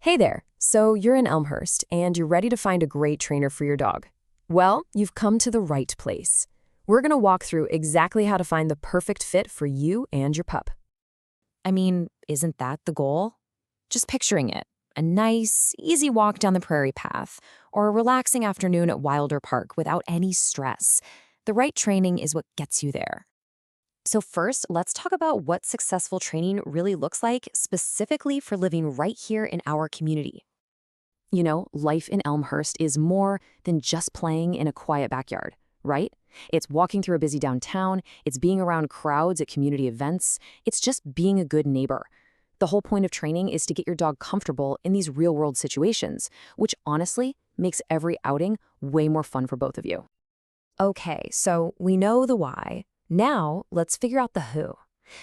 Hey there, so you're in Elmhurst and you're ready to find a great trainer for your dog. Well, you've come to the right place. We're going to walk through exactly how to find the perfect fit for you and your pup. I mean, isn't that the goal? Just picturing it. A nice, easy walk down the prairie path, or a relaxing afternoon at Wilder Park without any stress. The right training is what gets you there. So first, let's talk about what successful training really looks like specifically for living right here in our community. Life in Elmhurst is more than just playing in a quiet backyard, right? It's walking through a busy downtown, it's being around crowds at community events, it's just being a good neighbor. The whole point of training is to get your dog comfortable in these real-world situations, which honestly makes every outing way more fun for both of you. Okay, so we know the why. Now, let's figure out the who.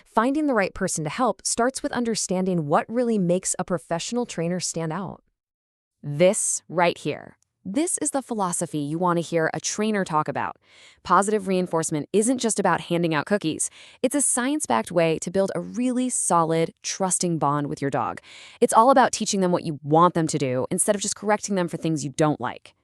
Finding the right person to help starts with understanding what really makes a professional trainer stand out. This right here. This is the philosophy you want to hear a trainer talk about. Positive reinforcement isn't just about handing out cookies. It's a science-backed way to build a really solid, trusting bond with your dog. It's all about teaching them what you want them to do instead of just correcting them for things you don't like.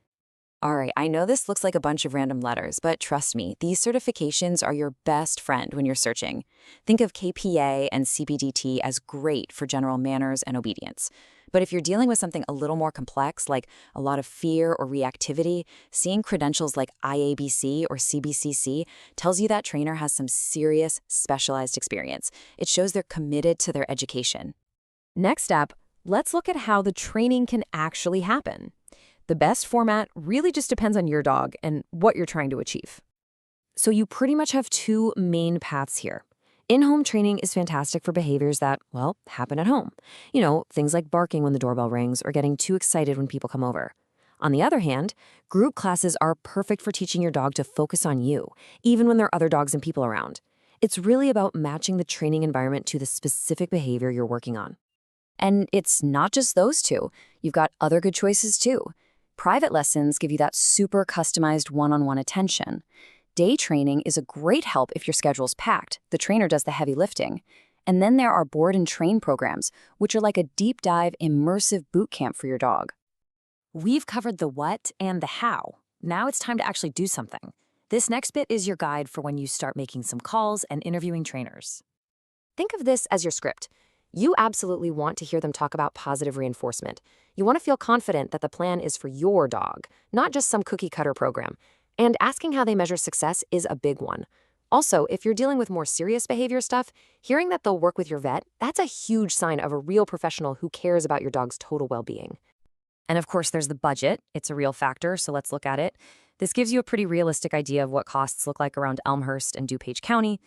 All right, I know this looks like a bunch of random letters, but trust me, these certifications are your best friend when you're searching. Think of KPA and CPDT as great for general manners and obedience. But if you're dealing with something a little more complex, like a lot of fear or reactivity, seeing credentials like IABC or CBCC tells you that trainer has some serious, specialized experience. It shows they're committed to their education. Next up, let's look at how the training can actually happen. The best format really just depends on your dog and what you're trying to achieve. So you pretty much have two main paths here. In-home training is fantastic for behaviors that, well, happen at home. Things like barking when the doorbell rings or getting too excited when people come over. On the other hand, group classes are perfect for teaching your dog to focus on you, even when there are other dogs and people around. It's really about matching the training environment to the specific behavior you're working on. And it's not just those two. You've got other good choices too. Private lessons give you that super customized one-on-one attention. Day training is a great help if your schedule's packed. The trainer does the heavy lifting. And then there are board and train programs, which are like a deep dive, immersive boot camp for your dog. We've covered the what and the how. Now it's time to actually do something. This next bit is your guide for when you start making some calls and interviewing trainers. Think of this as your script. You absolutely want to hear them talk about positive reinforcement. You want to feel confident that the plan is for your dog, not just some cookie-cutter program. And asking how they measure success is a big one. Also, if you're dealing with more serious behavior stuff, hearing that they'll work with your vet, that's a huge sign of a real professional who cares about your dog's total well-being. And of course, there's the budget. It's a real factor, so let's look at it. This gives you a pretty realistic idea of what costs look like around Elmhurst and DuPage County.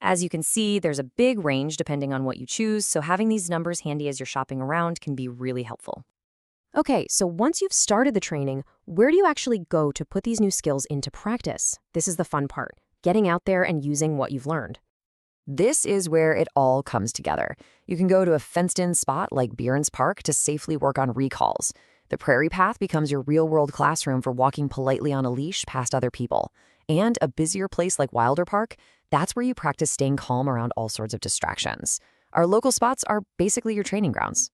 As you can see, there's a big range depending on what you choose, so having these numbers handy as you're shopping around can be really helpful. Okay, so once you've started the training, where do you actually go to put these new skills into practice? This is the fun part, getting out there and using what you've learned. This is where it all comes together. You can go to a fenced-in spot like Behrens Park to safely work on recalls. The prairie path becomes your real-world classroom for walking politely on a leash past other people. And a busier place like Wilder Park, that's where you practice staying calm around all sorts of distractions. Our local spots are basically your training grounds.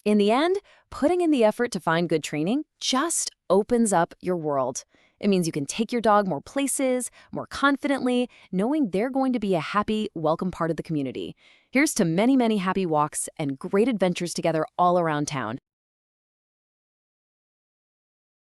In the end, putting in the effort to find good training just opens up your world. It means you can take your dog more places, more confidently, knowing they're going to be a happy, welcome part of the community. Here's to many, many happy walks and great adventures together all around town.